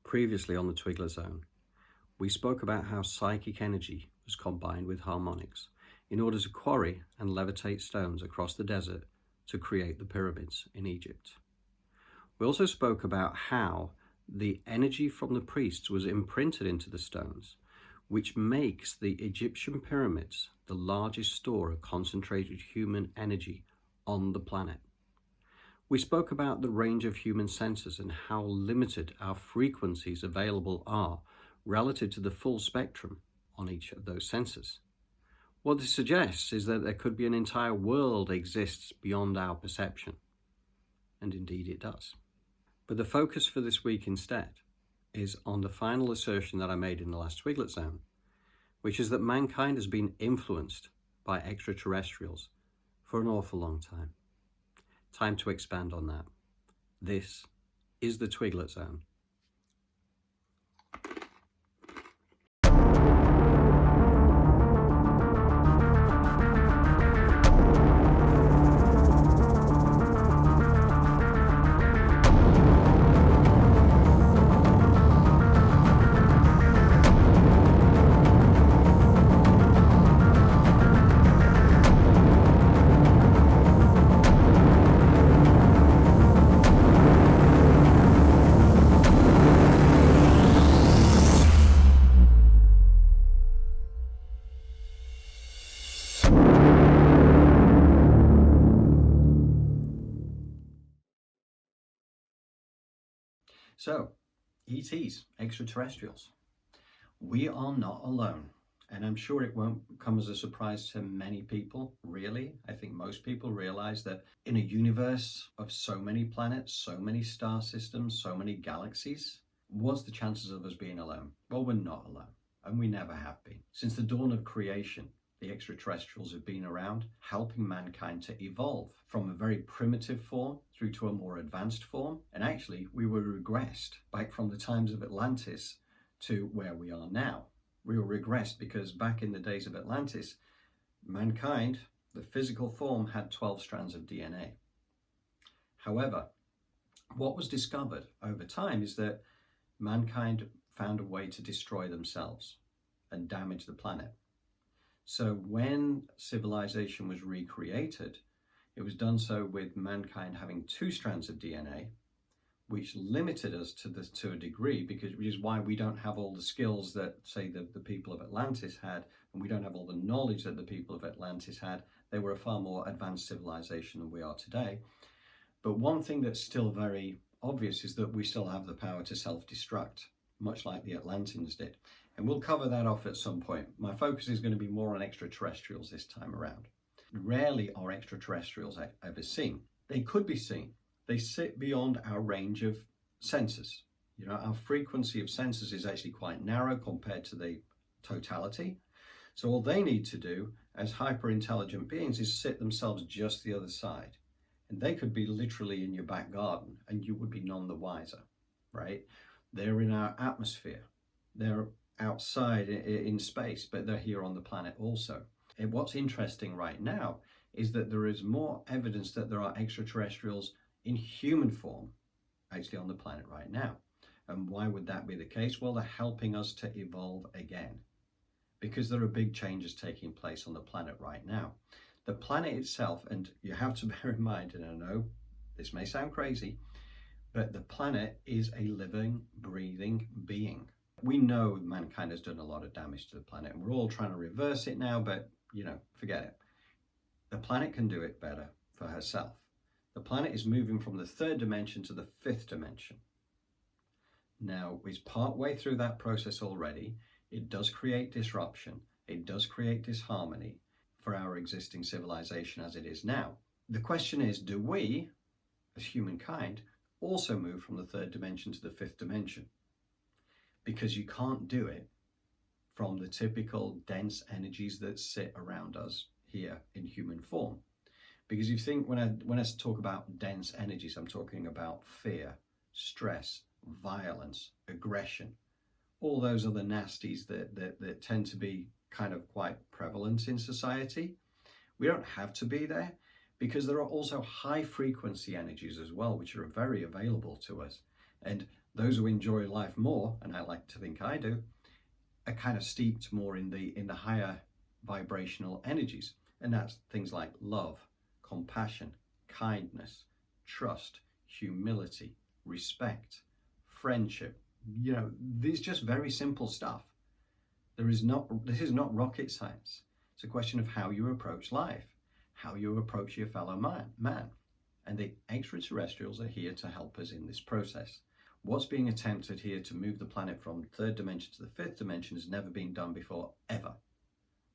Previously on the Twigler Zone, we spoke about how psychic energy was combined with harmonics in order to quarry and levitate stones across the desert to create the pyramids in Egypt. We also spoke about how the energy from the priests was imprinted into the stones, which makes the Egyptian pyramids the largest store of concentrated human energy on the planet. We spoke about the range of human senses and how limited our frequencies available are relative to the full spectrum on each of those senses. What this suggests is that there could be an entire world exists beyond our perception. And indeed it does. But the focus for this week instead is on the final assertion that I made in the last Twiglet Zone, which is that mankind has been influenced by extraterrestrials for an awful long time. Time to expand on that. This is the Twiglet Zone. So, ETs, extraterrestrials, we are not alone. And I'm sure it won't come as a surprise to many people, really. I think most people realize that in a universe of so many planets, so many star systems, so many galaxies, what's the chances of us being alone? Well, we're not alone, and we never have been. Since the dawn of creation, the extraterrestrials have been around, helping mankind to evolve from a very primitive form through to a more advanced form. And actually, we were regressed back from the times of Atlantis to where we are now. We were regressed because back in the days of Atlantis, mankind, the physical form, had 12 strands of DNA. However, what was discovered over time is that mankind found a way to destroy themselves and damage the planet. So when civilization was recreated, it was done so with mankind having 2 strands of DNA, which limited us to a degree, which is why we don't have all the skills that, say, the people of Atlantis had, and we don't have all the knowledge that the people of Atlantis had. They were a far more advanced civilization than we are today. But one thing that's still very obvious is that we still have the power to self-destruct, much like the Atlanteans did. And we'll cover that off at some point. My focus is going to be more on extraterrestrials this time around. Rarely are extraterrestrials ever seen. They could be seen. They sit beyond our range of senses. You know, our frequency of senses is actually quite narrow compared to the totality. So all they need to do as hyper-intelligent beings is sit themselves just the other side. And they could be literally in your back garden and you would be none the wiser, right? They're in our atmosphere. They're outside in space, but they're here on the planet also. And what's interesting right now is that there is more evidence that there are extraterrestrials in human form actually on the planet right now. And why would that be the case? Well, they're helping us to evolve again, because there are big changes taking place on the planet right now. The planet itself, and you have to bear in mind, and I know this may sound crazy, but the planet is a living, breathing being. We know mankind has done a lot of damage to the planet, and we're all trying to reverse it now, but, forget it. The planet can do it better for herself. The planet is moving from the 3rd dimension to the 5th dimension. Now, it's part way through that process already. It does create disruption. It does create disharmony for our existing civilization as it is now. The question is, do we, as humankind, also move from the 3rd dimension to the 5th dimension? Because you can't do it from the typical dense energies that sit around us here in human form. Because you think, when I talk about dense energies, I'm talking about fear, stress, violence, aggression, all those other nasties that tend to be kind of quite prevalent in society. We don't have to be there, because there are also high frequency energies as well, which are very available to us. And Those who enjoy life more, and I like to think I do, are kind of steeped more in the higher vibrational energies. And that's things like love, compassion, kindness, trust, humility, respect, friendship. You know, these just very simple stuff. This is not rocket science. It's a question of how you approach life, how you approach your fellow man. And the extraterrestrials are here to help us in this process. What's being attempted here to move the planet from the third dimension to the fifth dimension has never been done before, ever.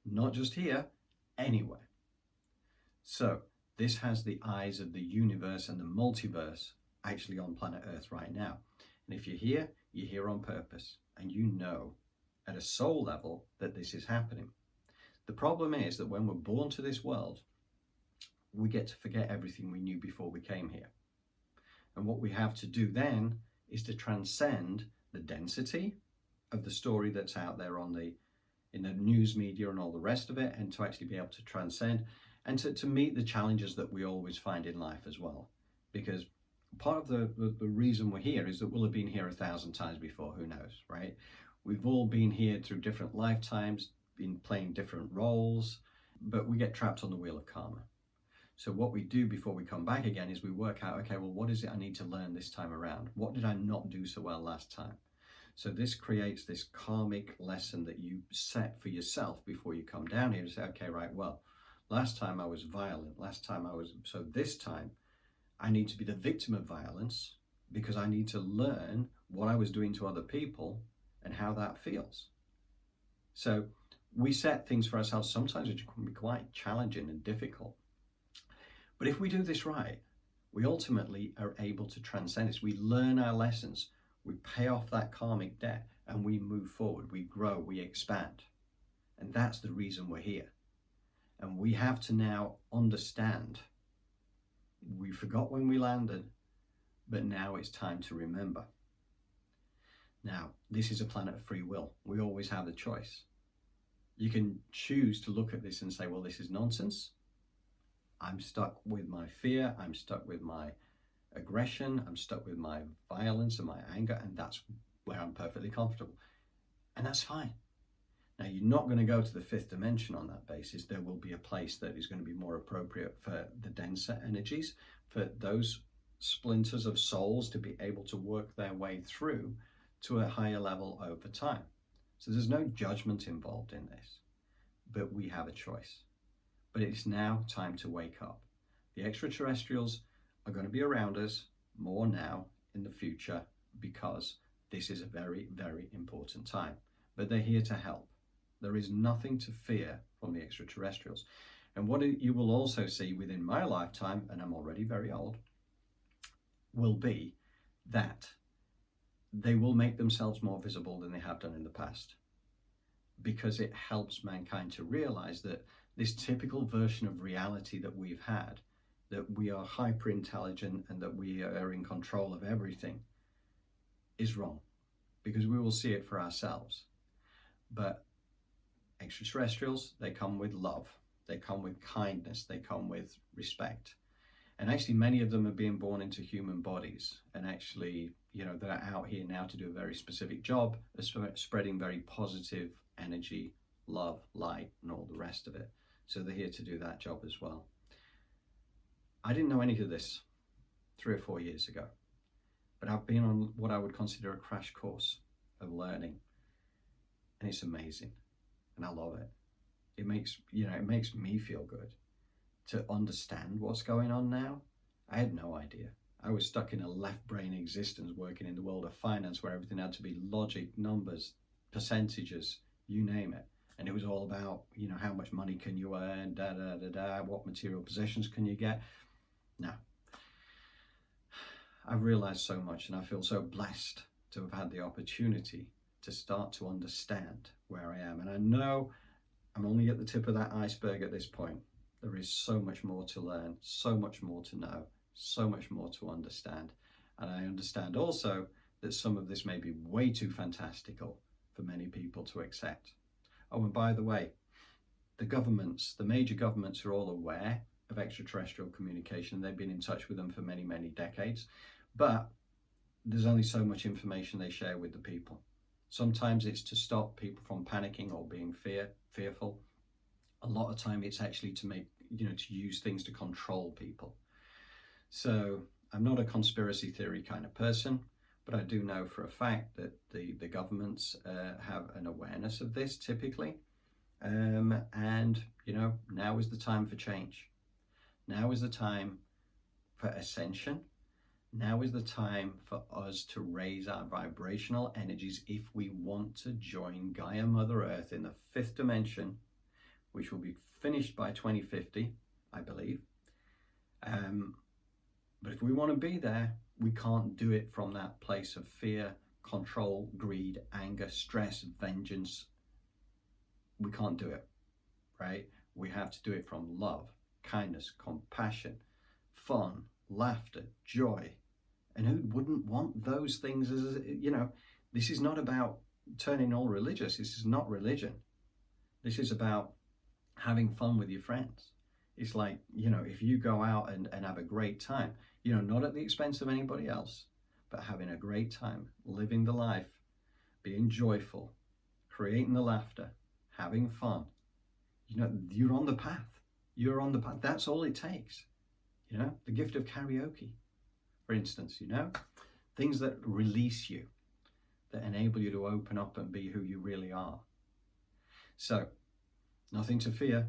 Not just here, anywhere. So this has the eyes of the universe and the multiverse actually on planet Earth right now. And if you're here on purpose, and you know at a soul level that this is happening. The problem is that when we're born to this world, we get to forget everything we knew before we came here. And what we have to do then is to transcend the density of the story that's out there in the news media and all the rest of it, and to actually be able to transcend and to meet the challenges that we always find in life as well. Because part of the reason we're here is that we'll have been here 1,000 times before, who knows, right? We've all been here through different lifetimes, been playing different roles, but we get trapped on the wheel of karma. So what we do before we come back again is we work out, okay, well, what is it I need to learn this time around? What did I not do so well last time? So this creates this karmic lesson that you set for yourself before you come down here to say, okay, right, well, last time I was violent, so this time I need to be the victim of violence because I need to learn what I was doing to other people and how that feels. So we set things for ourselves sometimes which can be quite challenging and difficult. But if we do this right, we ultimately are able to transcend this. We learn our lessons, we pay off that karmic debt, and we move forward, we grow, we expand. And that's the reason we're here. And we have to now understand. We forgot when we landed, but now it's time to remember. Now, this is a planet of free will. We always have the choice. You can choose to look at this and say, well, this is nonsense. I'm stuck with my fear, I'm stuck with my aggression, I'm stuck with my violence and my anger, and that's where I'm perfectly comfortable. And that's fine. Now, you're not going to go to the fifth dimension on that basis. There will be a place that is going to be more appropriate for the denser energies, for those splinters of souls to be able to work their way through to a higher level over time. So there's no judgment involved in this, but we have a choice. But it's now time to wake up. The extraterrestrials are going to be around us more now in the future because this is a very, very important time. But they're here to help. There is nothing to fear from the extraterrestrials. And what you will also see within my lifetime, and I'm already very old, will be that they will make themselves more visible than they have done in the past. Because it helps mankind to realize that this typical version of reality that we've had, that we are hyper intelligent and that we are in control of everything, is wrong, because we will see it for ourselves. But extraterrestrials, they come with love, they come with kindness, they come with respect. And actually many of them are being born into human bodies, and actually, you know, they're out here now to do a very specific job of spreading very positive energy, love, light, and all the rest of it. So they're here to do that job as well. I didn't know any of this 3 or 4 years ago, but I've been on what I would consider a crash course of learning, and it's amazing, and I love it. It makes me feel good to understand what's going on now. I had no idea. I was stuck in a left brain existence working in the world of finance where everything had to be logic, numbers, percentages, you name it. And it was all about, you know, how much money can you earn, what material possessions can you get? Now, I've realized so much, and I feel so blessed to have had the opportunity to start to understand where I am. And I know I'm only at the tip of that iceberg at this point. There is so much more to learn, so much more to know, so much more to understand. And I understand also that some of this may be way too fantastical for many people to accept. Oh, and by the way, the major governments are all aware of extraterrestrial communication. They've been in touch with them for many, many decades. But there's only so much information they share with the people. Sometimes it's to stop people from panicking or being fearful. A lot of time it's actually to make, to use things to control people. So I'm not a conspiracy theory kind of person, but I do know for a fact that the governments have an awareness of this typically. And, now is the time for change. Now is the time for ascension. Now is the time for us to raise our vibrational energies if we want to join Gaia Mother Earth in the 5th dimension, which will be finished by 2050, I believe. But if we want to be there, we can't do it from that place of fear, control, greed, anger, stress, vengeance. We can't do it, right? We have to do it from love, kindness, compassion, fun, laughter, joy. And who wouldn't want those things? As this is not about turning all religious. This is not religion. This is about having fun with your friends. It's like, if you go out and have a great time, not at the expense of anybody else, but having a great time, living the life, being joyful, creating the laughter, having fun, you're on the path. You're on the path. That's all it takes. The gift of karaoke, for instance, things that release you, that enable you to open up and be who you really are. So, nothing to fear,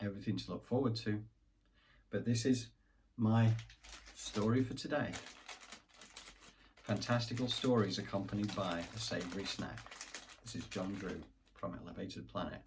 everything to look forward to. But this is my story for today. Fantastical stories accompanied by a savory snack. This is John Drew from Elevated Planet.